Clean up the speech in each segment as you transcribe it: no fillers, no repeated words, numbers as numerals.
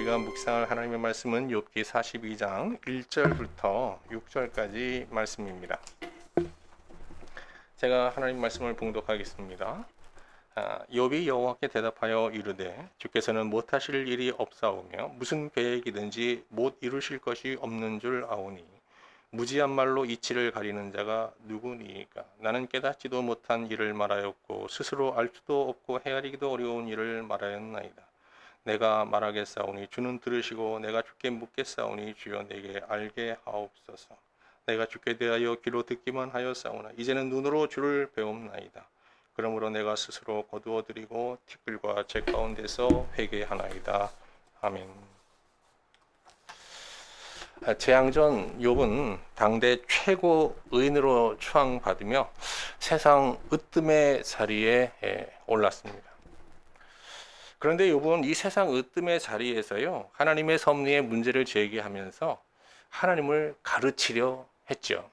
우리가 묵상할 하나님의 말씀은 욥기 42장 1절부터 6절까지 말씀입니다. 제가 하나님 말씀을 봉독하겠습니다. 욥이 여호와께 대답하여 이르되 주께서는 못하실 일이 없사오며 무슨 계획이든지 못 이루실 것이 없는 줄 아오니 무지한 말로 이치를 가리는 자가 누구니이까. 나는 깨닫지도 못한 일을 말하였고 스스로 알 수도 없고 헤아리기도 어려운 일을 말하였나이다. 내가 말하겠사오니 주는 들으시고 내가 주께 묻겠사오니 주여 내게 알게 하옵소서. 내가 주께 대하여 귀로 듣기만 하였사오나 이제는 눈으로 주를 배움나이다. 그러므로 내가 스스로 거두어드리고 티끌과 제 가운데서 회개하나이다. 아멘. 재앙전 욥은 당대 최고 의인으로 추앙받으며 세상 으뜸의 자리에 올랐습니다. 그런데 욥은 이 세상 으뜸의 자리에서요, 하나님의 섭리의 문제를 제기하면서 하나님을 가르치려 했죠.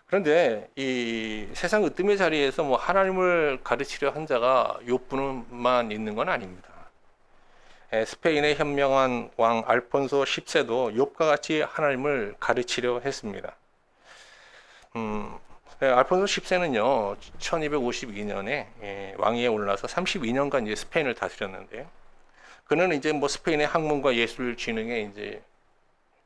그런데 이 세상 으뜸의 자리에서 하나님을 가르치려 한 자가 욥뿐만 있는 건 아닙니다. 스페인의 현명한 왕 알폰소 10세도 욥과 같이 하나님을 가르치려 했습니다. 알폰소 10세는요 1252년에 왕위에 올라서 32년간 이제 스페인을 다스렸는데, 그는 이제 스페인의 학문과 예술 진흥에 이제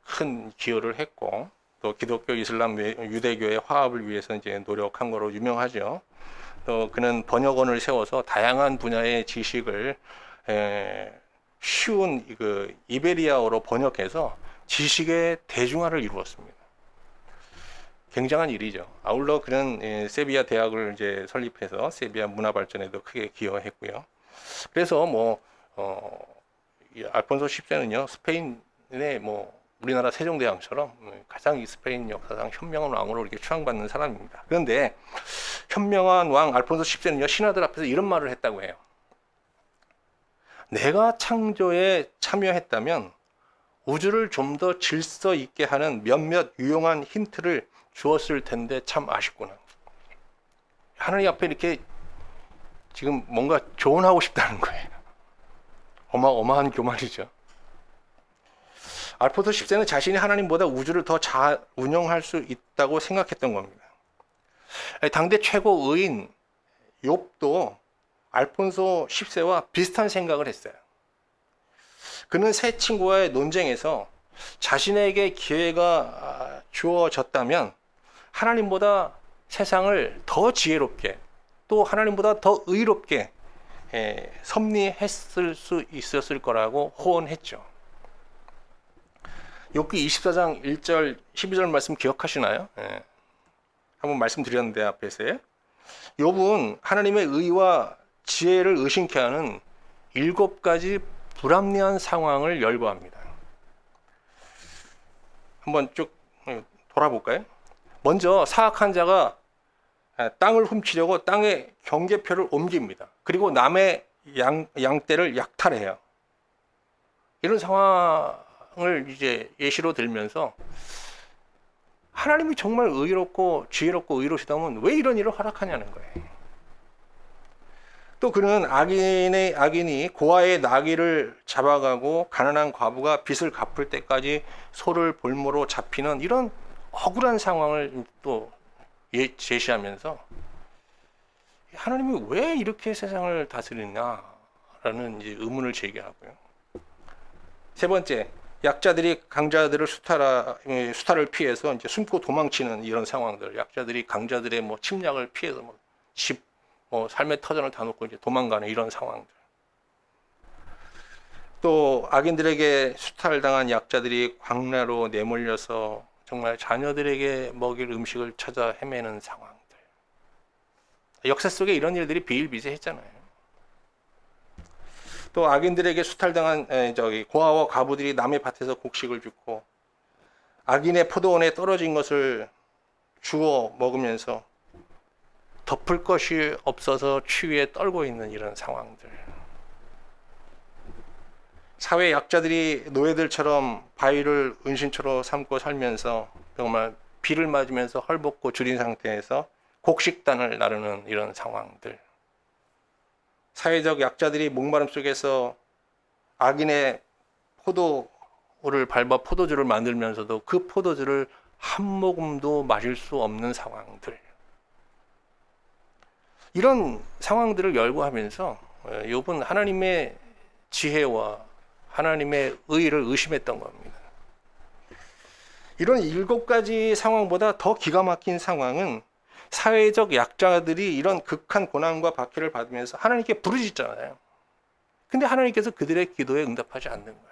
큰 기여를 했고, 또 기독교, 이슬람, 유대교의 화합을 위해서 이제 노력한 거로 유명하죠. 또 그는 번역원을 세워서 다양한 분야의 지식을 쉬운 이베리아어로 번역해서 지식의 대중화를 이루었습니다. 굉장한 일이죠. 아울러 그는 세비야 대학을 이제 설립해서 세비야 문화 발전에도 크게 기여했고요. 그래서 알폰소 10세는요 스페인의 우리나라 세종대왕처럼 가장 스페인 역사상 현명한 왕으로 이렇게 추앙받는 사람입니다. 그런데 현명한 왕 알폰소 10세는요 신하들 앞에서 이런 말을 했다고 해요. 내가 창조에 참여했다면 우주를 좀 더 질서 있게 하는 몇몇 유용한 힌트를 주었을 텐데 참 아쉽구나. 하나님 앞에 이렇게 지금 뭔가 조언하고 싶다는 거예요. 어마어마한 교만이죠. 알폰소 10세는 자신이 하나님보다 우주를 더 잘 운영할 수 있다고 생각했던 겁니다. 당대 최고 의인 욥도 알폰소 10세와 비슷한 생각을 했어요. 그는 세 친구와의 논쟁에서 자신에게 기회가 주어졌다면 하나님보다 세상을 더 지혜롭게, 또 하나님보다 더 의롭게 섭리했을 수 있었을 거라고 호언했죠. 욥기 24장 1절 12절 말씀 기억하시나요? 한번 말씀드렸는데 앞에서요. 욥은 하나님의 의와 지혜를 의심케 하는 7가지 불합리한 상황을 열거합니다. 한번 쭉 돌아볼까요? 먼저 사악한 자가 땅을 훔치려고 땅의 경계표를 옮깁니다. 그리고 남의 양떼를 약탈해요. 이런 상황을 이제 예시로 들면서 하나님이 정말 의롭고 지혜롭고 의로우시다면 왜 이런 일을 허락하냐는 거예요. 또 그는 악인이 고아의 나귀를 잡아가고 가난한 과부가 빚을 갚을 때까지 소를 볼모로 잡히는 이런 억울한 상황을 또 제시하면서 하나님이 왜 이렇게 세상을 다스리냐라는 이제 의문을 제기하고요. 세 번째, 약자들이 강자들을 수탈을 피해서 이제 숨고 도망치는 이런 상황들, 약자들이 강자들의 침략을 피해서 집 삶의 터전을 다 놓고 이제 도망가는 이런 상황들. 또 악인들에게 수탈당한 약자들이 광야로 내몰려서 정말 자녀들에게 먹일 음식을 찾아 헤매는 상황들. 역사 속에 이런 일들이 비일비재했잖아요. 또 악인들에게 수탈당한 고아와 과부들이 남의 밭에서 곡식을 줍고 악인의 포도원에 떨어진 것을 주워 먹으면서 덮을 것이 없어서 추위에 떨고 있는 이런 상황들. 사회 약자들이 노예들처럼 바위를 은신처로 삼고 살면서 정말 비를 맞으면서 헐벗고 줄인 상태에서 곡식단을 나르는 이런 상황들. 사회적 약자들이 목마름 속에서 악인의 포도를 밟아 포도주를 만들면서도 그 포도주를 한 모금도 마실 수 없는 상황들, 이런 상황들을 열거하면서 욥은 하나님의 지혜와 하나님의 의를 의심했던 겁니다. 이런 7가지 상황보다 더 기가 막힌 상황은 사회적 약자들이 이런 극한 고난과 박해를 받으면서 하나님께 부르짖잖아요. 근데 하나님께서 그들의 기도에 응답하지 않는 거예요.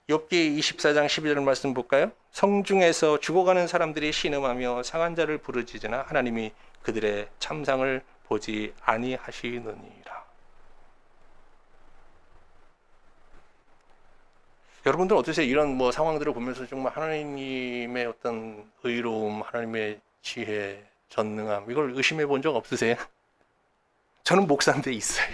욥기 24장 12절 말씀 볼까요? 성중에서 죽어가는 사람들이 신음하며 상한 자를 부르짖으나 하나님이 그들의 참상을 보지 아니하시느니라. 여러분들 어떠세요? 이런 상황들을 보면서 정말 하나님의 어떤 의로움, 하나님의 지혜, 전능함, 이걸 의심해 본 적 없으세요? 저는 목사인데 있어요.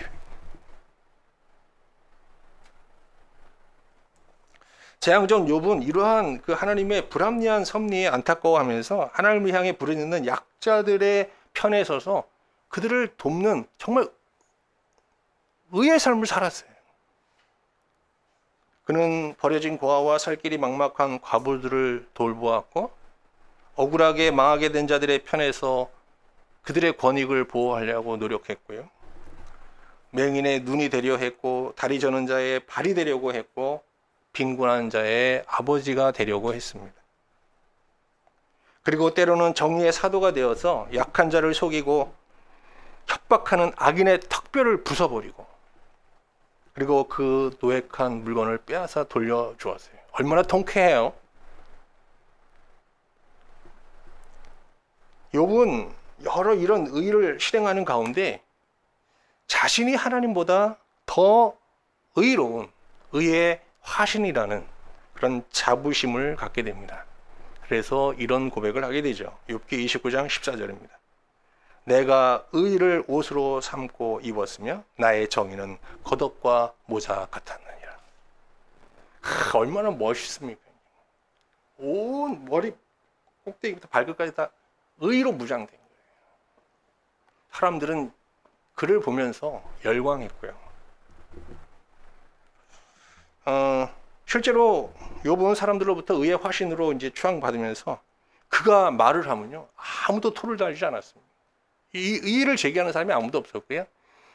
재앙전 욥은 이러한 그 하나님의 불합리한 섭리에 안타까워하면서 하나님을 향해 부르짖는 약자들의 편에 서서 그들을 돕는 정말 의의 삶을 살았어요. 그는 버려진 고아와 살 길이 막막한 과부들을 돌보았고, 억울하게 망하게 된 자들의 편에서 그들의 권익을 보호하려고 노력했고요. 맹인의 눈이 되려 했고, 다리 저는 자의 발이 되려고 했고, 빈곤한 자의 아버지가 되려고 했습니다. 그리고 때로는 정의의 사도가 되어서 약한 자를 속이고 협박하는 악인의 턱뼈를 부숴버리고, 그리고 그 노획한 물건을 빼앗아 돌려주었어요. 얼마나 통쾌해요. 욥은 여러 이런 의를 실행하는 가운데 자신이 하나님보다 더 의로운 의의 화신이라는 그런 자부심을 갖게 됩니다. 그래서 이런 고백을 하게 되죠. 욥기 29장 14절입니다. 내가 의를 옷으로 삼고 입었으며 나의 정의는 겉옷과 모자 같았느니라. 얼마나 멋있습니까? 온 머리 꼭대기부터 발끝까지 다 의로 무장된 거예요. 사람들은 그를 보면서 열광했고요. 실제로 욥은 사람들로부터 의의 화신으로 이제 추앙받으면서 그가 말을 하면요, 아무도 토를 달지 않았습니다. 이 의의를 제기하는 사람이 아무도 없었고요.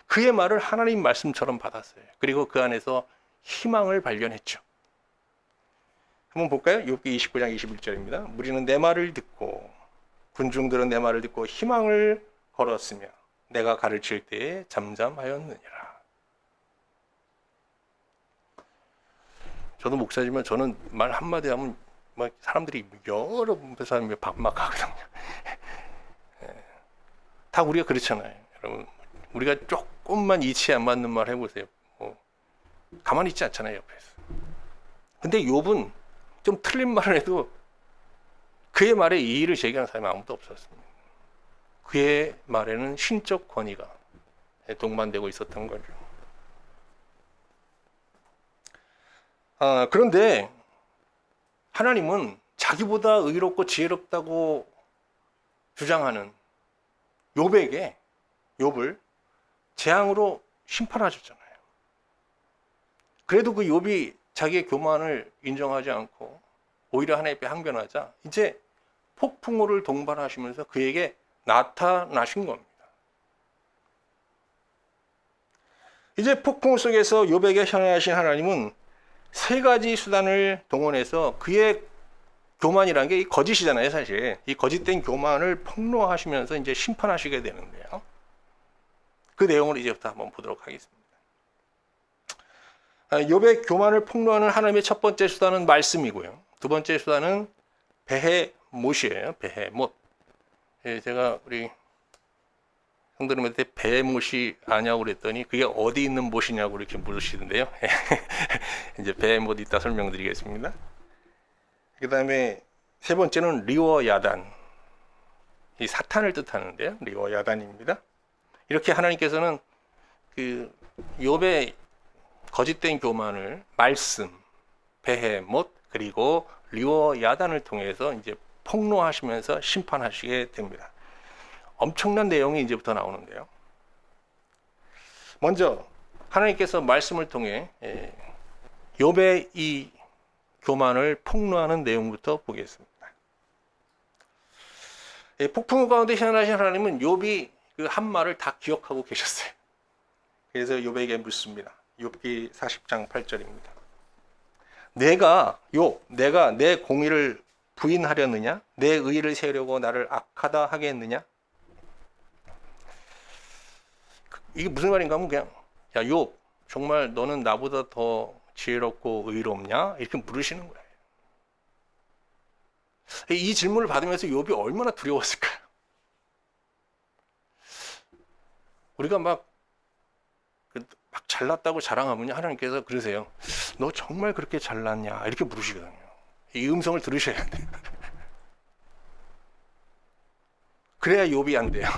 그의 말을 하나님 말씀처럼 받았어요. 그리고 그 안에서 희망을 발견했죠. 한번 볼까요? 욥기 29장 21절입니다. 무리는 내 말을 듣고 군중들은 내 말을 듣고 희망을 걸었으며 내가 가르칠 때에 잠잠하였느니라. 저도 목사지만 저는 말 한마디 하면 막 사람들이 여러 사람이 반박하거든요. 다 우리가 그렇잖아요. 여러분, 우리가 조금만 이치에 안 맞는 말 해보세요. 가만히 있지 않잖아요, 옆에서. 근데 욥은 좀 틀린 말을 해도 그의 말에 이의를 제기하는 사람이 아무도 없었습니다. 그의 말에는 신적 권위가 동반되고 있었던 거죠. 그런데 하나님은 자기보다 의롭고 지혜롭다고 주장하는 욥을 재앙으로 심판하셨잖아요. 그래도 그 욥이 자기의 교만을 인정하지 않고 오히려 하나님 앞에 항변하자 이제 폭풍우를 동반하시면서 그에게 나타나신 겁니다. 이제 폭풍우 속에서 욥에게 향하신 하나님은 3가지 수단을 동원해서 그의 교만이라는 게 거짓이잖아요, 사실. 이 거짓된 교만을 폭로하시면서 이제 심판하시게 되는데요. 그 내용을 이제부터 한번 보도록 하겠습니다. 욥의 교만을 폭로하는 하나님의 첫 번째 수단은 말씀이고요. 두 번째 수단은 베헤못이에요. 베헤못. 제가 우리 성도님한테 베헤못이 아냐고 그랬더니 그게 어디 있는 못이냐고 이렇게 물으시는데요. 이제 베헤못 이따 설명드리겠습니다. 그 다음에 세 번째는 리워야단, 이 사탄을 뜻하는데요. 리워야단입니다. 이렇게 하나님께서는 그 욥의 거짓된 교만을 말씀, 베헤못, 그리고 리워야단을 통해서 이제 폭로하시면서 심판하시게 됩니다. 엄청난 내용이 이제부터 나오는데요. 먼저 하나님께서 말씀을 통해 욥의 이 교만을 폭로하는 내용부터 보겠습니다. 폭풍 가운데 희한하신 하나님은 욥이 그 한 말을 다 기억하고 계셨어요. 그래서 욥에게 묻습니다. 욥기 40장 8절입니다. 내가 내 공의를 부인하려느냐? 내 의를 세우려고 나를 악하다 하겠느냐? 이게 무슨 말인가 하면 그냥 야 욥 정말 너는 나보다 더 지혜롭고 의롭냐? 이렇게 물으시는 거예요. 이 질문을 받으면서 욥이 얼마나 두려웠을까요? 우리가 막 잘났다고 자랑하면 하나님께서 그러세요. 너 정말 그렇게 잘났냐? 이렇게 물으시거든요. 이 음성을 들으셔야 돼요. 그래야 욥이 안 돼요.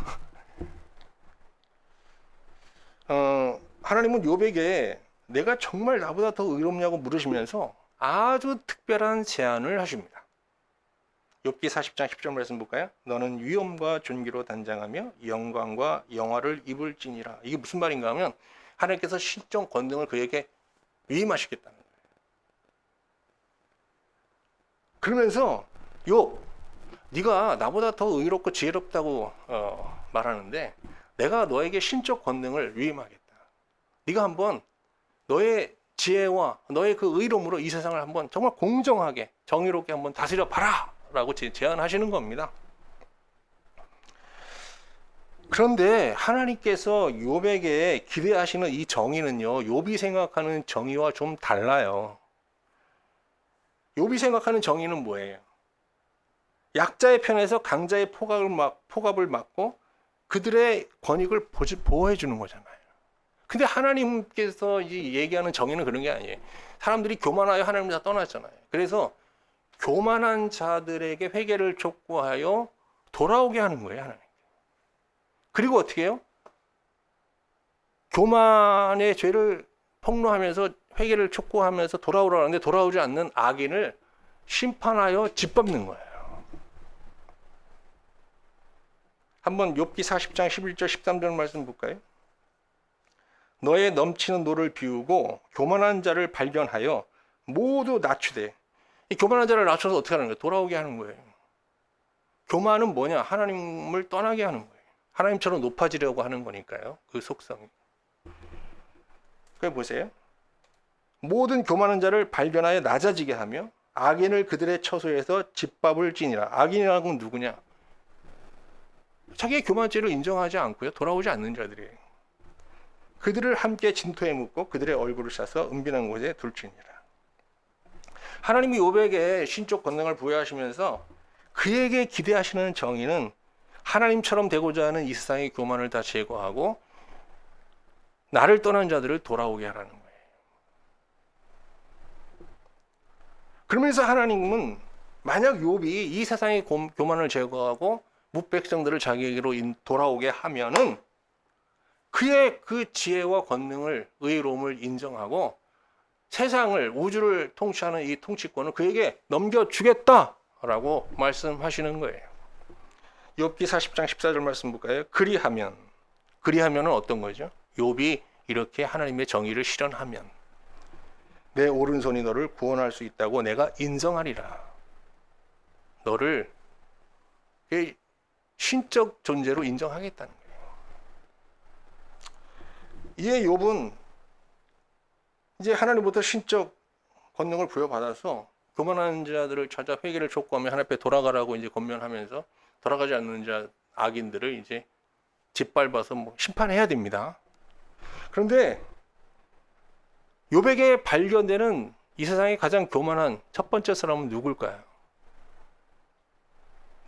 하나님은 욥에게 내가 정말 나보다 더 의롭냐고 물으시면서 아주 특별한 제안을 하십니다. 욥기 40장 10절 말씀 볼까요? 너는 위엄과 존귀로 단장하며 영광과 영화를 입을지니라. 이게 무슨 말인가 하면 하나님께서 신적 권능을 그에게 위임하시겠다는 거예요. 그러면서 욥, 네가 나보다 더 의롭고 지혜롭다고 말하는데 내가 너에게 신적 권능을 위임하겠다. 네가 한번 너의 지혜와 너의 그 의로움으로 이 세상을 한번 정말 공정하게 정의롭게 한번 다스려 봐라 라고 제안하시는 겁니다. 그런데 하나님께서 욥에게 기대하시는 이 정의는요, 욥이 생각하는 정의와 좀 달라요. 욥이 생각하는 정의는 뭐예요? 약자의 편에서 강자의 포갑을 막고 그들의 권익을 보호해 주는 거잖아요. 근데 하나님께서 얘기하는 정의는 그런 게 아니에요. 사람들이 교만하여 하나님을 다 떠났잖아요. 그래서 교만한 자들에게 회개를 촉구하여 돌아오게 하는 거예요, 하나님. 그리고 어떻게 해요? 교만의 죄를 폭로하면서 회개를 촉구하면서 돌아오라는데 돌아오지 않는 악인을 심판하여 짓밟는 거예요. 한번 욥기 40장 11절 13절 말씀 볼까요? 너의 넘치는 노를 비우고 교만한 자를 발견하여 모두 낮추되. 이 교만한 자를 낮춰서 어떻게 하는 거예요? 돌아오게 하는 거예요. 교만은 뭐냐? 하나님을 떠나게 하는 거예요. 하나님처럼 높아지려고 하는 거니까요. 그 속성이. 그래 보세요. 모든 교만한 자를 발견하여 낮아지게 하며 악인을 그들의 처소에서 짓밟을 지니라. 악인이라는 건 누구냐? 자기의 교만죄를 인정하지 않고요. 돌아오지 않는 자들이에요. 그들을 함께 진토에 묻고 그들의 얼굴을 싸서 은빈한 곳에 둘지니라. 하나님이 욥에게 신적 권능을 부여하시면서 그에게 기대하시는 정의는 하나님처럼 되고자 하는 이 세상의 교만을 다 제거하고 나를 떠난 자들을 돌아오게 하라는 거예요. 그러면서 하나님은 만약 욥이 이 세상의 교만을 제거하고 뭇백성들을 자기에게로 돌아오게 하면은 그의 그 지혜와 권능을 의로움을 인정하고 세상을 우주를 통치하는 이 통치권을 그에게 넘겨주겠다라고 말씀하시는 거예요. 욥기 40장 14절 말씀 볼까요? 그리하면은 어떤 거죠? 욥이 이렇게 하나님의 정의를 실현하면 내 오른손이 너를 구원할 수 있다고 내가 인정하리라. 너를 신적 존재로 인정하겠다는 거예요. 이에 욥은 이제 하나님부터 신적 권능을 부여받아서 교만한 자들을 찾아 회개를 촉구하며 하나님 앞에 돌아가라고 이제 권면하면서 돌아가지 않는 자 악인들을 이제 짓밟아서 심판해야 됩니다. 그런데 욥에게 발견되는 이 세상에 가장 교만한 첫 번째 사람은 누굴까요?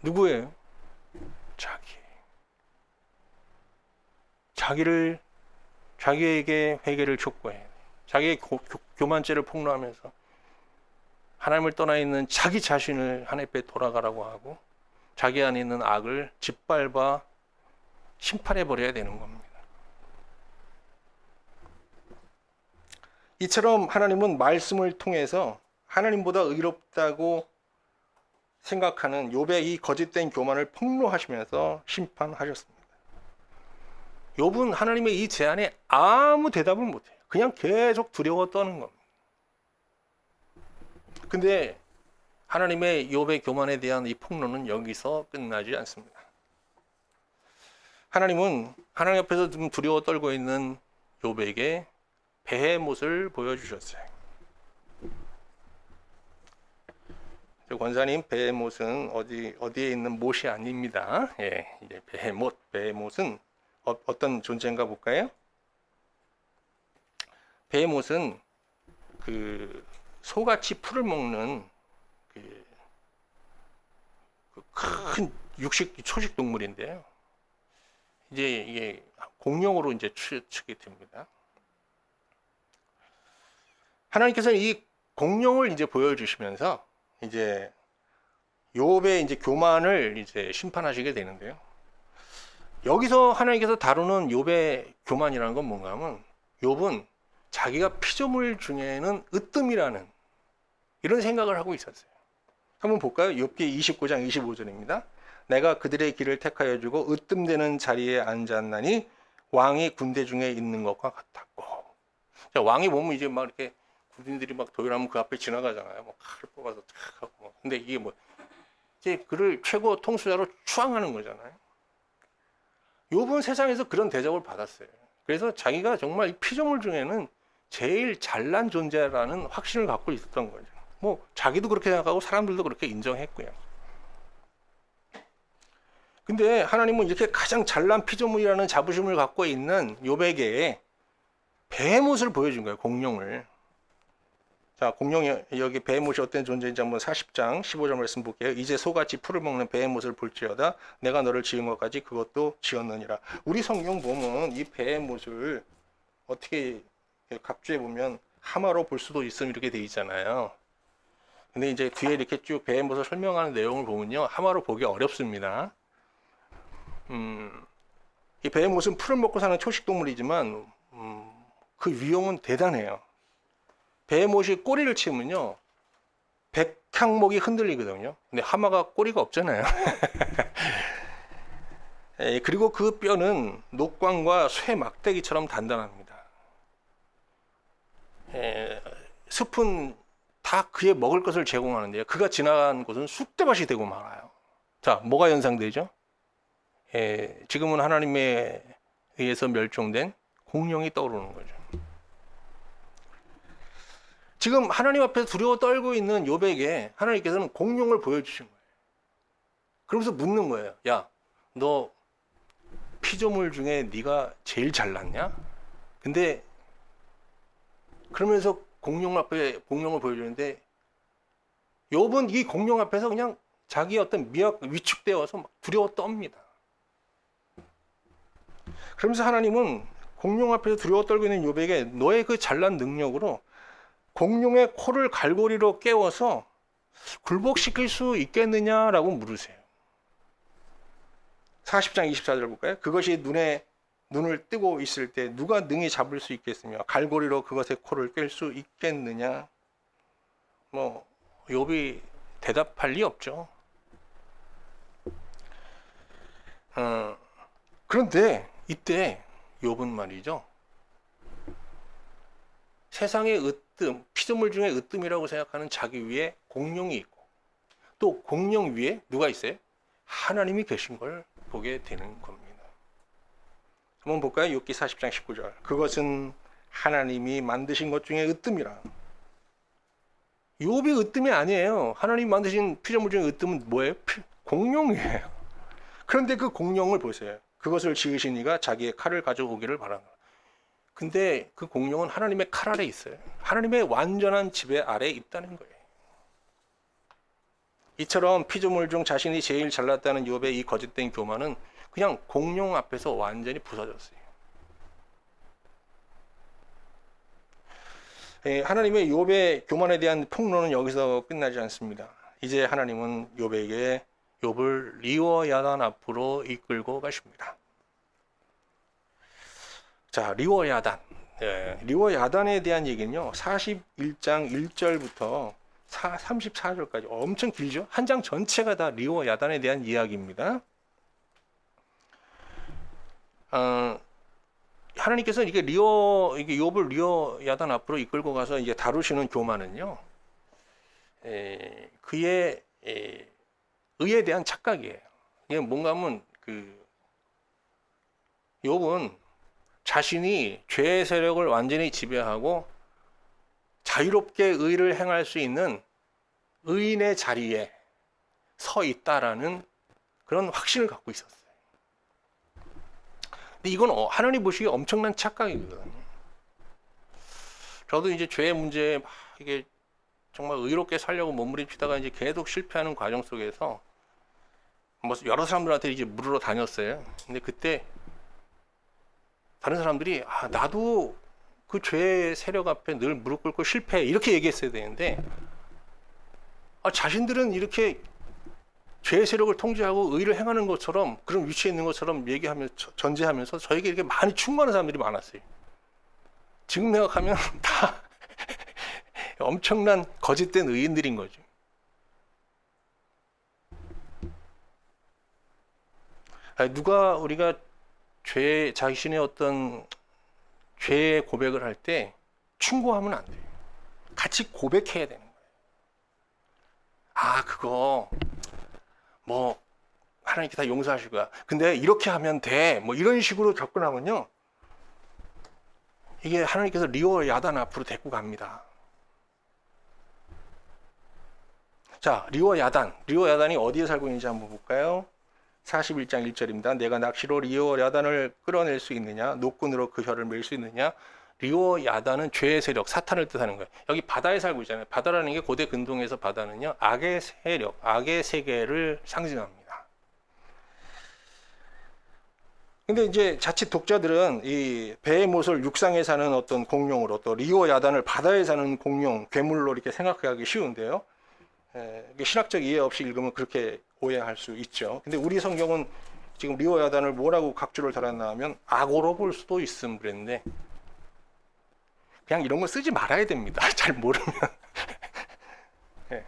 누구예요? 자기에게 회개를 촉구해. 자기의 교만죄를 폭로하면서 하나님을 떠나 있는 자기 자신을 하나님 앞에 돌아가라고 하고 자기 안에 있는 악을 짓밟아 심판해 버려야 되는 겁니다. 이처럼 하나님은 말씀을 통해서 하나님보다 의롭다고 생각하는 욥의 이 거짓된 교만을 폭로하시면서 심판하셨습니다. 욥은 하나님의 이 제안에 아무 대답을 못해요. 그냥 계속 두려워 떠는 겁니다. 근데 하나님의 욥의 교만에 대한 이 폭로는 여기서 끝나지 않습니다. 하나님은 하나님 앞에서 좀 두려워 떨고 있는 욥에게 배의 못을 보여주셨어요. 권사님, 배의 못은 어디에 있는 못이 아닙니다. 예, 이제 배의 못은 어떤 존재인가 볼까요? 배의 못은 그 소같이 풀을 먹는 그 큰 초식 동물인데요. 이제 이게 공룡으로 이제 추측이 됩니다. 하나님께서는 이 공룡을 이제 보여주시면서 이제 욥의 이제 교만을 이제 심판하시게 되는데요. 여기서 하나님께서 다루는 욥의 교만이라는 건 뭔가 하면 욥은 자기가 피조물 중에는 으뜸이라는 이런 생각을 하고 있었어요. 한번 볼까요? 욥기 29장 25절입니다. 내가 그들의 길을 택하여 주고 으뜸되는 자리에 앉았나니 왕이 군대 중에 있는 것과 같았고. 자, 왕이 보면 이제 막 이렇게 군인들이 막 도열하면 그 앞에 지나가잖아요. 뭐 칼을 뽑아서 탁 하고 뭐. 근데 이게 뭐 이제 그를 최고 통수자로 추앙하는 거잖아요. 욥은 세상에서 그런 대접을 받았어요. 그래서 자기가 정말 이 피조물 중에는 제일 잘난 존재라는 확신을 갖고 있었던 거죠. 뭐 자기도 그렇게 생각하고 사람들도 그렇게 인정했고요. 근데 하나님은 이렇게 가장 잘난 피조물이라는 자부심을 갖고 있는 욥에게 배의 못을 보여준 거예요. 공룡을. 자, 공룡이 여기 배의 못이 어떤 존재인지 한번 40장 15절 말씀 볼게요. 이제 소같이 풀을 먹는 배의 못을 볼지어다 내가 너를 지은 것까지 그것도 지었느니라. 우리 성경 보면 이 배의 못을 어떻게 갑주에 보면 하마로 볼 수도 있음 이렇게 돼 있잖아요. 근데 이제 뒤에 이렇게 쭉 배의 못을 설명하는 내용을 보면요, 하마로 보기 어렵습니다. 이 배의 못은 풀을 먹고 사는 초식 동물이지만 그 위험은 대단해요. 배의 못이 꼬리를 치면요, 백향목이 흔들리거든요. 근데 하마가 꼬리가 없잖아요. 그리고 그 뼈는 녹광과 쇠 막대기처럼 단단합니다. 숲은 다 그의 먹을 것을 제공하는데요, 그가 지나간 곳은 쑥대밭이 되고 말아요. 자, 뭐가 연상되죠? 지금은 하나님에 의해서 멸종된 공룡이 떠오르는 거죠. 지금 하나님 앞에서 두려워 떨고 있는 욥에게 하나님께서는 공룡을 보여주신 거예요. 그러면서 묻는 거예요. 야, 너 피조물 중에 네가 제일 잘났냐? 근데 그러면서 공룡 앞에 공룡을 보여주는데 욥은 이 공룡 앞에서 그냥 자기 어떤 위축되어서 막 두려워 떱니다. 그러면서 하나님은 공룡 앞에서 두려워 떨고 있는 욥에게 너의 그 잘난 능력으로 공룡의 코를 갈고리로 깨워서 굴복시킬 수 있겠느냐라고 물으세요. 40장 24절 볼까요? 그것이 눈을 뜨고 있을 때 누가 능히 잡을 수 있겠으며 갈고리로 그것의 코를 깰 수 있겠느냐. 뭐 욥이 대답할 리 없죠. 그런데 이때 욥은 말이죠, 세상의 으뜸, 피조물 중에 으뜸이라고 생각하는 자기 위에 공룡이 있고 또 공룡 위에 누가 있어요? 하나님이 계신 걸 보게 되는 겁니다. 한번 볼까요? 욥기 40장 19절. 그것은 하나님이 만드신 것 중에 으뜸이라. 욥이 으뜸이 아니에요. 하나님이 만드신 피조물 중에 으뜸은 뭐예요? 공룡이에요. 그런데 그 공룡을 보세요. 그것을 지으신 이가 자기의 칼을 가져오기를 바란다. 근데 그 공룡은 하나님의 칼 아래 있어요. 하나님의 완전한 지배 아래에 있다는 거예요. 이처럼 피조물 중 자신이 제일 잘났다는 욥의 이 거짓된 교만은 그냥 공룡 앞에서 완전히 부서졌어요. 하나님의 욥의 교만에 대한 폭로는 여기서 끝나지 않습니다. 이제 하나님은 욥에게 욥을 리워 야단 앞으로 이끌고 가십니다. 자, 리워 야단. 리워 야단에 대한 얘기는요, 41장 1절부터 34절까지 엄청 길죠? 한 장 전체가 다 리워 야단에 대한 이야기입니다. 하나님께서 이게 이게 욥을 리어 야단 앞으로 이끌고 가서 이제 다루시는 교만은요, 그의 의에 대한 착각이에요. 이게 뭔가 하면 욥은 자신이 죄의 세력을 완전히 지배하고 자유롭게 의를 행할 수 있는 의인의 자리에 서 있다라는 그런 확신을 갖고 있었어요. 근데 이건 하나님 보시기에 엄청난 착각이거든요. 저도 이제 죄의 문제에 막 이게 정말 의롭게 살려고 몸부림치다가 이제 계속 실패하는 과정 속에서 뭐 여러 사람들한테 이제 물으러 다녔어요. 근데 그때 다른 사람들이 나도 그 죄의 세력 앞에 늘 무릎 꿇고 실패해 이렇게 얘기했어야 되는데 자신들은 이렇게 죄의 세력을 통제하고 의를 행하는 것처럼 그런 위치에 있는 것처럼 얘기하면서 전제하면서 저에게 이렇게 많이 충고하는 사람들이 많았어요. 지금 생각하면 다 엄청난 거짓된 의인들인 거죠. 누가 우리가 자신의 어떤 죄의 고백을 할 때 충고하면 안 돼요. 같이 고백해야 되는 거예요. 그거 뭐 하나님께 다 용서하실 거야. 근데 이렇게 하면 돼. 뭐 이런 식으로 접근하면요, 이게 하나님께서 리오 야단 앞으로 데리고 갑니다. 자, 리오 야단이 어디에 살고 있는지 한번 볼까요? 41장 1절입니다. 내가 낚시로 리오 야단을 끌어낼 수 있느냐? 노끈으로 그 혀를 맬 수 있느냐? 리오 야단은 죄의 세력, 사탄을 뜻하는 거예요. 여기 바다에 살고 있잖아요. 바다라는 게 고대 근동에서 바다는요, 악의 세력, 악의 세계를 상징합니다. 근데 이제 자칫 독자들은 이 베헤못을 육상에 사는 어떤 공룡으로, 또 리오 야단을 바다에 사는 공룡, 괴물로 이렇게 생각하기 쉬운데요. 신학적 이해 없이 읽으면 그렇게 오해할 수 있죠. 근데 우리 성경은 지금 리오 야단을 뭐라고 각주를 달았나 하면 악어로 볼 수도 있음 그랬는데, 그냥 이런 거 쓰지 말아야 됩니다. 잘 모르면. 네.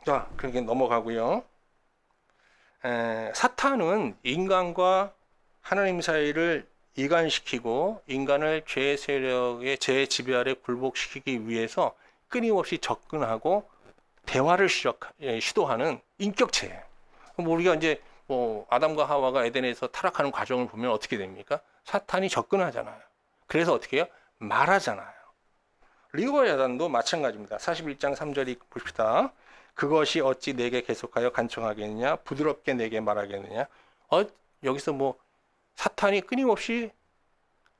자, 그렇게 넘어가고요. 사탄은 인간과 하나님 사이를 이간시키고 인간을 죄의 세력의 죄의 지배 아래 굴복시키기 위해서 끊임없이 접근하고 대화를 시도하는 인격체예요. 우리가 이제 아담과 하와가 에덴에서 타락하는 과정을 보면 어떻게 됩니까? 사탄이 접근하잖아요. 그래서 어떻게 해요? 말하잖아요. 리오 야단도 마찬가지입니다. 41장 3절이 봅시다. 그것이 어찌 내게 계속하여 간청하겠느냐? 부드럽게 내게 말하겠느냐? 여기서 사탄이 끊임없이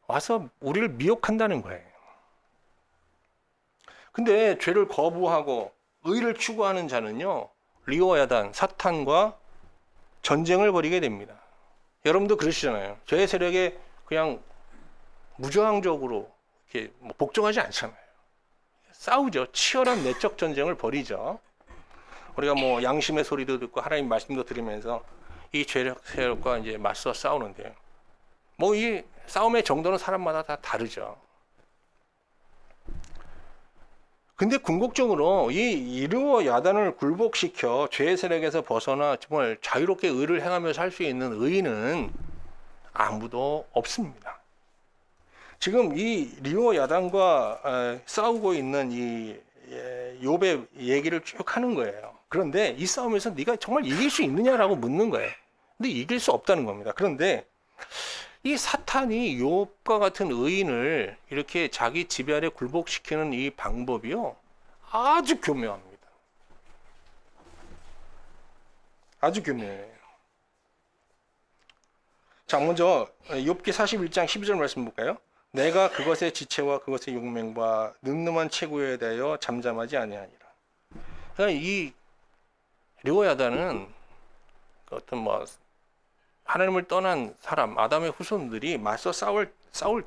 와서 우리를 미혹한다는 거예요. 근데 죄를 거부하고 의를 추구하는 자는요, 리오 야단, 사탄과 전쟁을 벌이게 됩니다. 여러분도 그러시잖아요. 죄의 세력에 그냥 무저항적으로 이렇게 복종하지 않잖아요. 싸우죠. 치열한 내적 전쟁을 벌이죠. 우리가 양심의 소리도 듣고 하나님 말씀도 들으면서 이 죄의 세력과 이제 맞서 싸우는데요. 이 싸움의 정도는 사람마다 다 다르죠. 근데 궁극적으로 이 리오 야단을 굴복시켜 죄의 세력에서 벗어나 정말 자유롭게 의를 행하며 살 수 있는 의인은 아무도 없습니다. 지금 이 리오 야단과 싸우고 있는 이 욥의 얘기를 쭉 하는 거예요. 그런데 이 싸움에서 네가 정말 이길 수 있느냐라고 묻는 거예요. 근데 이길 수 없다는 겁니다. 그런데 이 사탄이 욥과 같은 의인을 이렇게 자기 지배 아래 굴복시키는 이 방법이요, 아주 교묘합니다. 아주 교묘해요. 자, 먼저 욥기 41장 12절 말씀 볼까요? 내가 그것의 지체와 그것의 용맹과 늠름한 체구에 대하여 잠잠하지 아니하니라. 그러니까 이 리오 야단은 어떤 하나님을 떠난 사람, 아담의 후손들이 맞서 싸울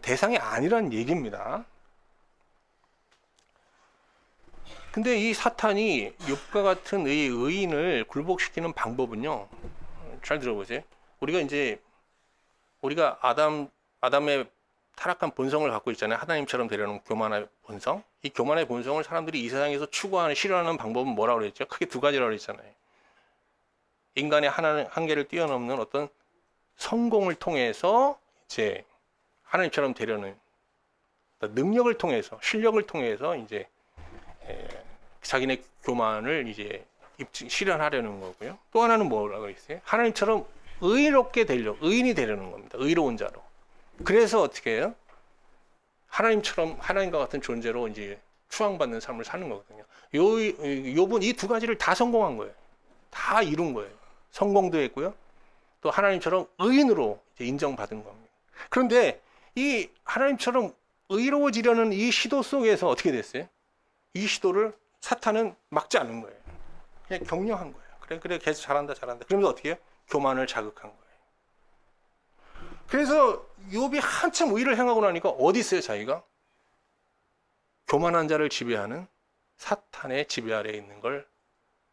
대상이 아니란 얘기입니다. 근데 이 사탄이 욥과 같은 이 의인을 굴복시키는 방법은요, 잘 들어보세요. 우리가 아담의 타락한 본성을 갖고 있잖아요. 하나님처럼 되려는 교만의 본성. 이 교만의 본성을 사람들이 이 세상에서 추구하는, 싫어하는 방법은 뭐라고 그랬죠? 크게 두 가지라고 그랬잖아요. 인간의 한계를 뛰어넘는 어떤 성공을 통해서 이제 하나님처럼 되려는 능력을 통해서, 실력을 통해서 이제 자기네 교만을 이제 실현하려는 거고요. 또 하나는 뭐라고 했어요? 하나님처럼 의롭게 되려, 의인이 되려는 겁니다. 의로운 자로. 그래서 어떻게 해요? 하나님처럼, 하나님과 같은 존재로 이제 추앙받는 삶을 사는 거거든요. 욥은 이 두 가지를 다 성공한 거예요. 다 이룬 거예요. 성공도 했고요. 또 하나님처럼 의인으로 이제 인정받은 겁니다. 그런데 이 하나님처럼 의로워지려는 이 시도 속에서 어떻게 됐어요? 이 시도를 사탄은 막지 않은 거예요. 그냥 격려한 거예요. 그래 계속 잘한다. 그러면서 어떻게 해요? 교만을 자극한 거예요. 그래서 욥이 한참 의를 행하고 나니까 어디 있어요, 자기가? 교만한 자를 지배하는 사탄의 지배 아래에 있는 걸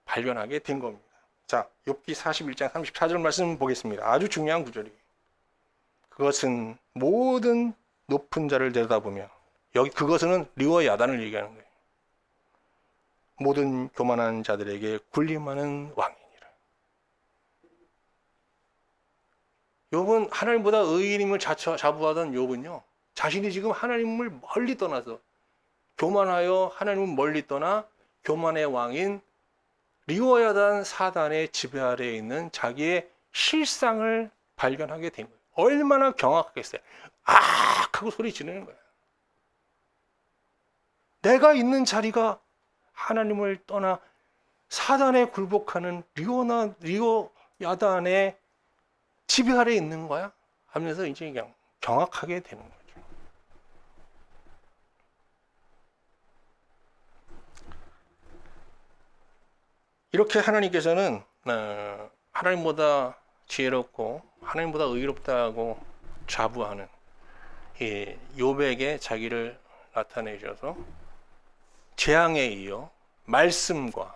발견하게 된 겁니다. 자, 욥기 41장 34절 말씀 보겠습니다. 아주 중요한 구절이에요. 그것은 모든 높은 자를 내려다보며, 여기 그것은 리와 야단을 얘기하는 거예요. 모든 교만한 자들에게 군림하는 왕이니라. 욥은 하나님보다 의인임을 자부하던 욥은요, 자신이 지금 하나님을 멀리 떠나서 교만하여 하나님을 멀리 떠나 교만의 왕인 리워야단 사단의 지배 아래에 있는 자기의 실상을 발견하게 된 거예요. 얼마나 경악했어요. 아! 하고 소리 지르는 거예요. 내가 있는 자리가 하나님을 떠나 사단에 굴복하는 리워야단의 지배 아래에 있는 거야? 하면서 이제 그냥 경악하게 되는 거죠. 이렇게 하나님께서는 하나님보다 지혜롭고 하나님보다 의롭다고 자부하는 이 욥에게 자기를 나타내셔서 재앙에 이어 말씀과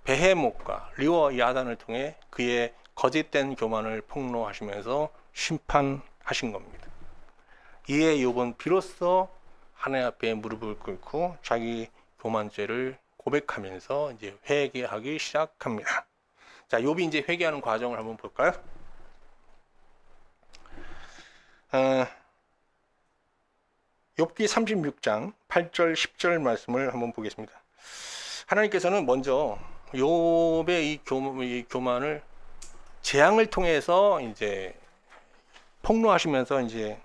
베헤못과 리워 야단을 통해 그의 거짓된 교만을 폭로하시면서 심판하신 겁니다. 이에 욥은 비로소 하나님 앞에 무릎을 꿇고 자기 교만죄를 고백하면서 이제 회개하기 시작합니다. 자, 욥이 이제 회개하는 과정을 한번 볼까요? 욥기 36장 8절 10절 말씀을 한번 보겠습니다. 하나님께서는 먼저 욥의 이 교만을 재앙을 통해서 이제 폭로하시면서 이제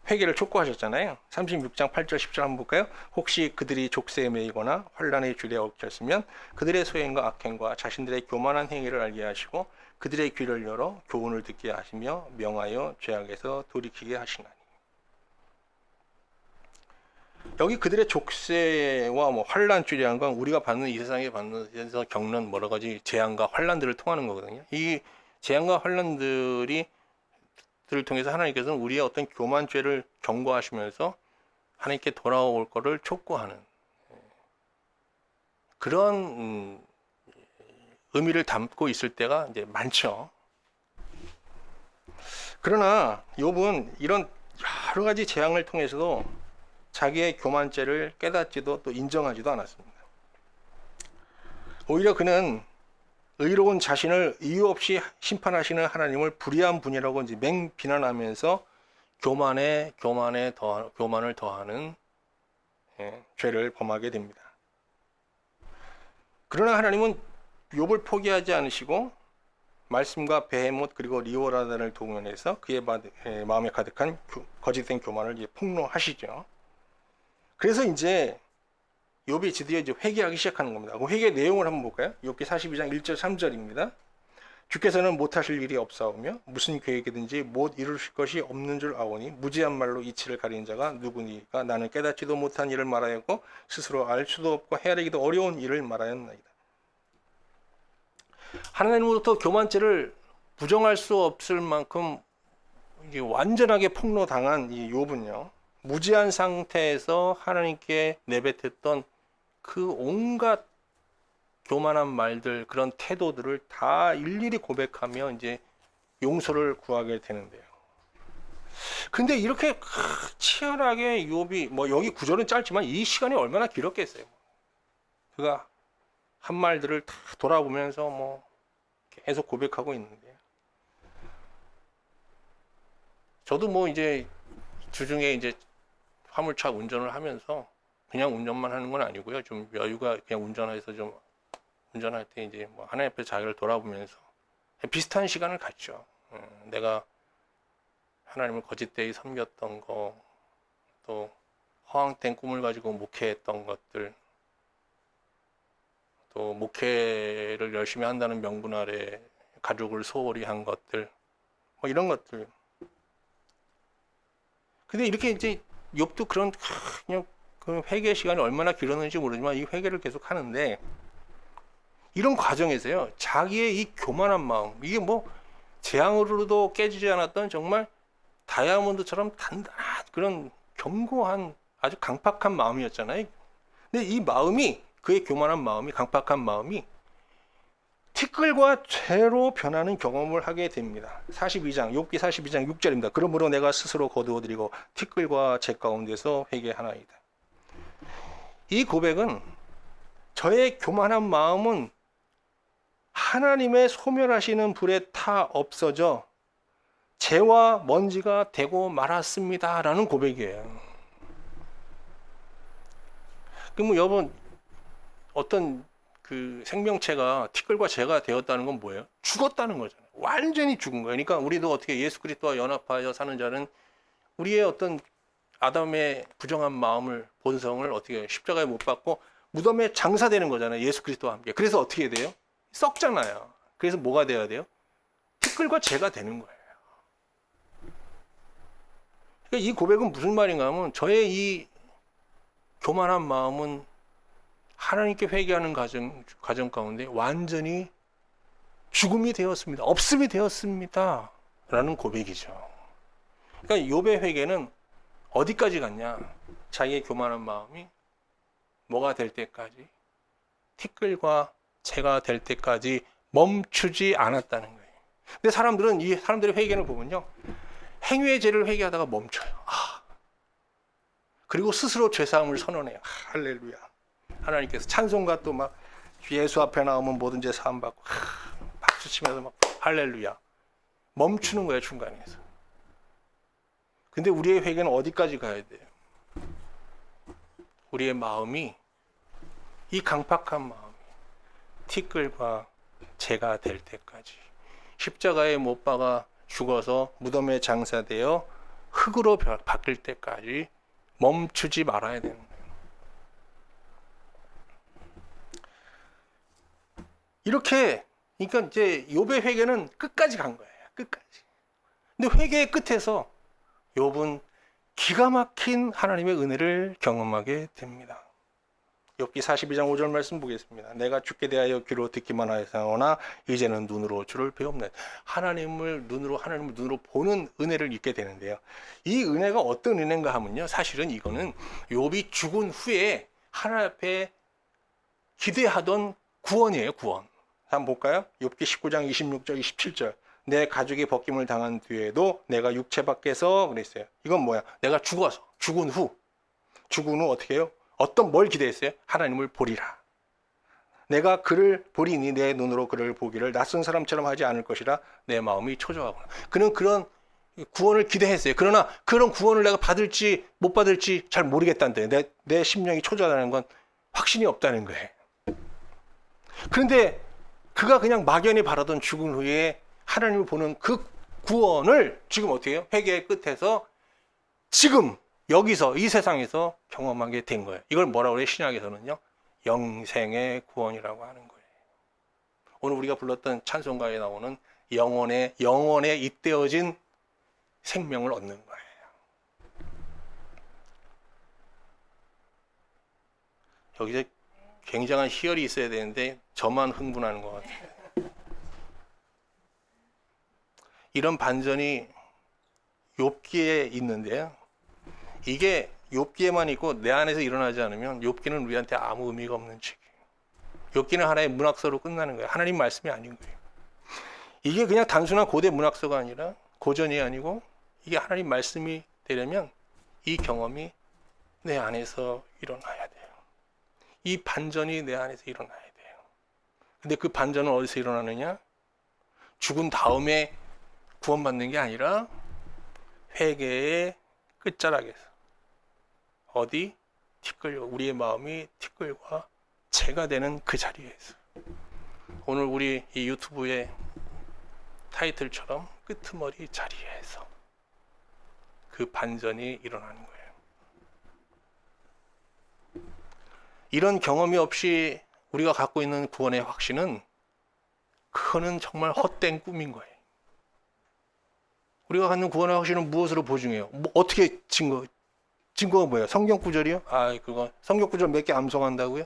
회개를 촉구하셨잖아요. 36장 8절 10절 한번 볼까요? 혹시 그들이 족쇄에 매이거나 환란의 줄에 얽혔으면 그들의 소행과 악행과 자신들의 교만한 행위를 알게 하시고 그들의 귀를 열어 교훈을 듣게 하시며 명하여 죄악에서 돌이키게 하시나니. 여기 그들의 족쇄와 뭐 환란줄이라는 건 우리가 받는 이 세상에 받는 겪는 여러 가지 재앙과 환란들을 통하는 거거든요. 이 재앙과 환란들을 통해서 하나님께서는 우리의 어떤 교만죄를 경고하시면서 하나님께 돌아올 것을 촉구하는 그런 의미를 담고 있을 때가 이제 많죠. 그러나 욥은 이런 여러 가지 재앙을 통해서도 자기의 교만죄를 깨닫지도 또 인정하지도 않았습니다. 오히려 그는 의로운 자신을 이유 없이 심판하시는 하나님을 불의한 분이라고 이제 맹비난하면서 교만을 더하는 죄를 범하게 됩니다. 그러나 하나님은 욥을 포기하지 않으시고 말씀과 베헤못 그리고 리워야단을 동원해서 그의 마음에 가득한 거짓된 교만을 이제 폭로하시죠. 그래서 이제 욥이 드디어 이제 회개하기 시작하는 겁니다. 그 회개 내용을 한번 볼까요? 욥기 42장 1절 3절입니다. 주께서는 못하실 일이 없사오며 무슨 계획이든지 못 이루실 것이 없는 줄 아오니 무지한 말로 이치를 가리는 자가 누구니까 나는 깨닫지도 못한 일을 말하였고 스스로 알 수도 없고 헤아리기도 어려운 일을 말하였나이다. 하나님으로부터 교만죄를 부정할 수 없을 만큼 이게 완전하게 폭로당한 이 욥은요, 무지한 상태에서 하나님께 내뱉었던 그 온갖 교만한 말들, 그런 태도들을 다 일일이 고백하며 이제 용서를 구하게 되는데요. 근데 이렇게 치열하게 욥이, 뭐 여기 구절은 짧지만 이 시간이 얼마나 길었겠어요. 그가 한 말들을 다 돌아보면서 뭐 계속 고백하고 있는데요. 저도 뭐 이제 주중에 이제 화물차 운전을 하면서 그냥 운전만 하는 건 아니고요. 좀 여유가 그냥 운전해서 좀 운전할 때 이제 뭐 하나님 앞에 자기를 돌아보면서 비슷한 시간을 갖죠. 내가 하나님을 거짓되이 섬겼던 거, 또 허황된 꿈을 가지고 목회했던 것들, 또 목회를 열심히 한다는 명분 아래 가족을 소홀히 한 것들, 뭐 이런 것들. 근데 이렇게 이제 욥도 그런 그냥 그 회개 시간이 얼마나 길었는지 모르지만 이 회개를 계속 하는데, 이런 과정에서요 자기의 이 교만한 마음, 이게 뭐 재앙으로도 깨지지 않았던 정말 다이아몬드처럼 단단한 그런 견고한 아주 강팍한 마음이었잖아요. 근데 이 마음이, 그의 교만한 마음이, 강팍한 마음이 티끌과 죄로 변하는 경험을 하게 됩니다. 42장, 욥기 42장 6절입니다. 그러므로 내가 스스로 거두어드리고 티끌과 죄 가운데서 회개하나이다. 이 고백은 저의 교만한 마음은 하나님의 소멸하시는 불에 타 없어져 재와 먼지가 되고 말았습니다 라는 고백이에요. 그럼 여러분, 어떤 그 생명체가 티끌과 재가 되었다는 건 뭐예요? 죽었다는 거잖아요. 완전히 죽은 거예요. 그러니까 우리도 어떻게 예수 그리스도와 연합하여 사는 자는 우리의 어떤 아담의 부정한 마음을, 본성을 어떻게 십자가에 못 박고 무덤에 장사되는 거잖아요. 예수 그리스도와 함께. 그래서 어떻게 돼요? 썩잖아요. 그래서 뭐가 돼야 돼요? 티끌과 재가 되는 거예요. 그러니까 이 고백은 무슨 말인가 하면, 저의 이 교만한 마음은 하나님께 회개하는 과정 가운데 완전히 죽음이 되었습니다. 없음이 되었습니다. 라는 고백이죠. 그러니까 욥의 회개는 어디까지 갔냐? 자기의 교만한 마음이 뭐가 될 때까지, 티끌과 재가 될 때까지 멈추지 않았다는 거예요. 근데 사람들은 이 사람들의 회개를 보면요, 행위의 죄를 회개하다가 멈춰요. 그리고 스스로 죄사함을 선언해요. 할렐루야. 하나님께서 찬송가 또 막 예수 앞에 나오면 모든 죄 사함 받고 박수 치면서 막 할렐루야. 멈추는 거예요, 중간에서. 근데 우리의 회개는 어디까지 가야 돼요? 우리의 마음이, 이 강팍한 마음이 티끌과 재가 될 때까지, 십자가에 못 박아 죽어서 무덤에 장사되어 흙으로 바뀔 때까지 멈추지 말아야 되는 거예요. 이렇게, 그러니까 이제 욥의 회개는 끝까지 간 거예요. 끝까지. 근데 회개의 끝에서 욥은 기가 막힌 하나님의 은혜를 경험하게 됩니다. 욥기 42장 5절 말씀 보겠습니다. 내가 주께 대하여 귀로 듣기만 하였사오나 이제는 눈으로 주를 배웁네. 하나님을 눈으로 보는 은혜를 잊게 되는데요. 이 은혜가 어떤 은혜인가 하면요, 사실은 이거는 욥이 죽은 후에 하나님 앞에 기대하던 구원이에요. 구원. 한번 볼까요? 욥기 19장 26절 27절. 내 가족이 벗김을 당한 뒤에도 내가 육체 밖에서 그랬어요. 이건 뭐야? 내가 죽어서, 죽은 후 어떻게 해요? 뭘 기대했어요? 하나님을 보리라. 내가 그를 보리니 내 눈으로 그를 보기를 낯선 사람처럼 하지 않을 것이라 내 마음이 초조하구나. 그는 그런 구원을 기대했어요. 그러나 그런 구원을 내가 받을지 못 받을지 잘 모르겠다는데, 내 심령이 초조하다는 건 확신이 없다는 거예요. 그런데 그가 그냥 막연히 바라던 죽은 후에 하나님을 보는 그 구원을 지금 어떻게 해요? 회개의 끝에서 지금 여기서, 이 세상에서 경험하게 된 거예요. 이걸 뭐라고 그래요? 신약에서는요, 영생의 구원이라고 하는 거예요. 오늘 우리가 불렀던 찬송가에 나오는 영원에 잇대어진 생명을 얻는 거예요. 여기서 굉장한 희열이 있어야 되는데 저만 흥분하는 것 같아요. 이런 반전이 욥기에 있는데요, 이게 욥기에만 있고 내 안에서 일어나지 않으면 욥기는 우리한테 아무 의미가 없는 책이에요. 욥기는 하나의 문학서로 끝나는 거예요. 하나님 말씀이 아닌 거예요. 이게 그냥 단순한 고대 문학서가 아니라, 고전이 아니고, 이게 하나님 말씀이 되려면 이 경험이 내 안에서 일어나야 돼요. 이 반전이 내 안에서 일어나야 돼요. 근데 그 반전은 어디서 일어나느냐? 죽은 다음에 구원받는 게 아니라 회개의 끝자락에서 어디? 티끌, 우리의 마음이 티끌과 재가 되는 그 자리에서 오늘 우리 이 유튜브의 타이틀처럼 끄트머리 자리에서 그 반전이 일어나는 거예요. 이런 경험이 없이 우리가 갖고 있는 구원의 확신은 그거는 정말 헛된 꿈인 거예요. 우리가 갖는 구원의 확신은 무엇으로 보증해요? 뭐 어떻게 증거가 뭐예요? 성경 구절이요? 아, 그거 성경 구절 몇 개 암송한다고요?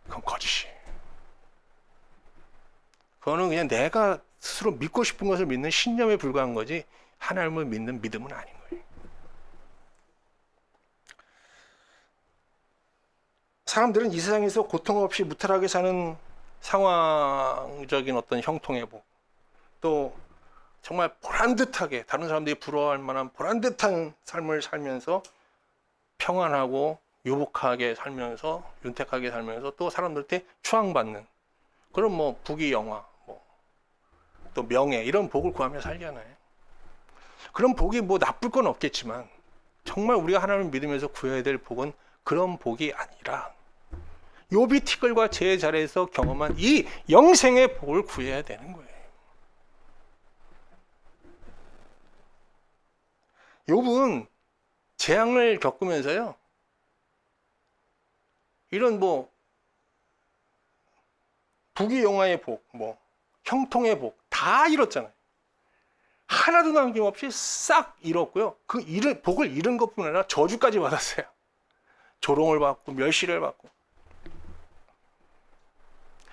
그건 거짓이에요. 그거는 그냥 내가 스스로 믿고 싶은 것을 믿는 신념에 불과한 거지 하나님을 믿는 믿음은 아닌 거예요. 사람들은 이 세상에서 고통 없이 무탈하게 사는 상황적인 어떤 형통회복, 또 정말 보란듯하게 다른 사람들이 부러워할 만한 보란듯한 삶을 살면서 평안하고 유복하게 살면서 윤택하게 살면서 또 사람들한테 추앙받는 그런 뭐 부귀 영화, 뭐 또 명예 이런 복을 구하며 살잖아요. 그런 복이 뭐 나쁠 건 없겠지만 정말 우리가 하나님을 믿으면서 구해야 될 복은 그런 복이 아니라 욥이 티끌과 재의 자리에서 경험한 이 영생의 복을 구해야 되는 거예요. 욥은 재앙을 겪으면서요, 이런 뭐 부귀 영화의 복, 뭐 형통의 복 다 잃었잖아요. 하나도 남김없이 싹 잃었고요. 그 복을 잃은 것뿐 아니라 저주까지 받았어요. 조롱을 받고 멸시를 받고.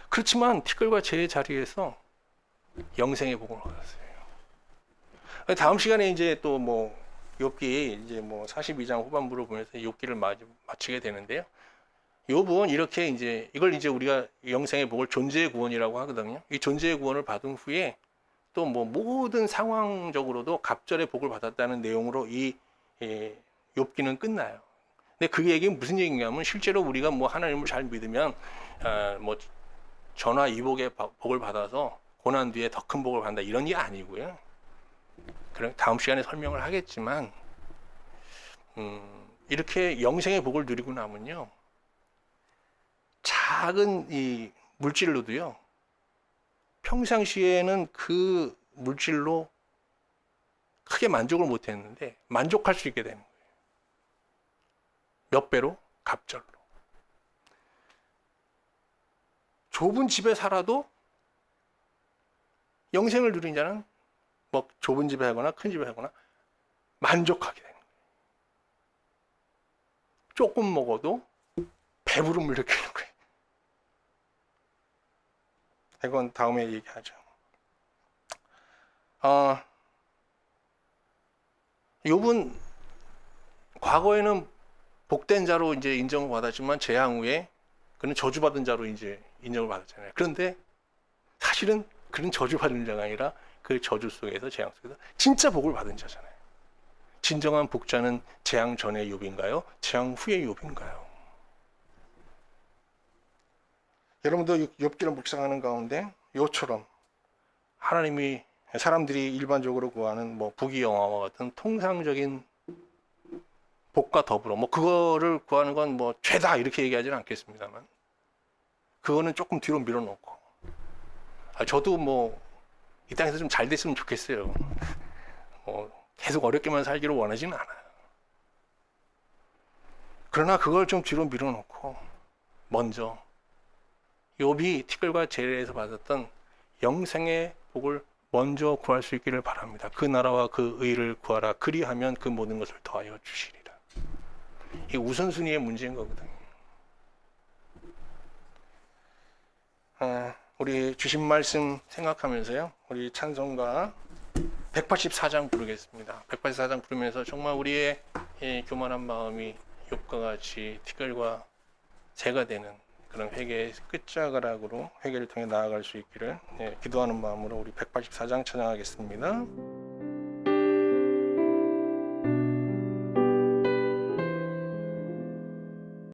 그렇지만 티끌과 재의 자리에서 영생의 복을 얻었어요. 다음 시간에 이제 또 뭐 욥기 이제 뭐 42장 후반부를 보면서 욥기를 마치게 되는데요. 욥은 이렇게 이걸 우리가 영생의 복을 존재의 구원이라고 하거든요. 이 존재의 구원을 받은 후에 또 뭐 모든 상황적으로도 갑절의 복을 받았다는 내용으로 이 욥기는 끝나요. 근데 그 얘기는 무슨 얘기냐면 실제로 우리가 뭐 하나님을 잘 믿으면 뭐 전화 이복의 복을 받아서 고난 뒤에 더 큰 복을 받는다 이런 게 아니고요. 그럼 다음 시간에 설명을 하겠지만 이렇게 영생의 복을 누리고 나면요, 작은 이 물질로도요 평상시에는 그 물질로 크게 만족을 못했는데 만족할 수 있게 되는 거예요. 몇 배로? 갑절로. 좁은 집에 살아도 영생을 누린 자는 뭐 좁은 집에 하거나 큰 집에 하거나 만족하게 되는 거예요. 조금 먹어도 배부름을 느끼는 거예요. 이건 다음에 얘기하죠. 욥은 과거에는 복된 자로 인정을 받았지만 재앙 후에 그는 저주받은 자로 인정을 받았잖아요. 그런데 사실은 그는 저주받은 자가 아니라 그 저주 속에서 재앙 속에서 진짜 복을 받은 자잖아요. 진정한 복자는 재앙 전의 욥인가요? 재앙 후의 욥인가요? 여러분도 욥기를 묵상하는 가운데 요처럼 하나님이 사람들이 일반적으로 구하는 뭐 부귀 영화와 같은 통상적인 복과 더불어 뭐 그거를 구하는 건 뭐 죄다 이렇게 얘기하지는 않겠습니다만 그거는 조금 뒤로 밀어놓고 저도 뭐 이 땅에서 좀 잘 됐으면 좋겠어요. 계속 어렵게만 살기를 원하지는 않아요. 그러나 그걸 좀 뒤로 밀어놓고 먼저 욥이 티끌과 재에서 받았던 영생의 복을 먼저 구할 수 있기를 바랍니다. 그 나라와 그 의를 구하라. 그리하면 그 모든 것을 더하여 주시리라. 이게 우선순위의 문제인 거거든요. 우리 주신 말씀 생각하면서요, 우리 찬송가 184장 부르겠습니다. 184장 부르면서 정말 우리의 교만한 마음이 욥과 같이 티끌과 재가 되는 그런 회개의 끝자락으로 회개를 통해 나아갈 수 있기를 기도하는 마음으로 우리 184장 찬양하겠습니다.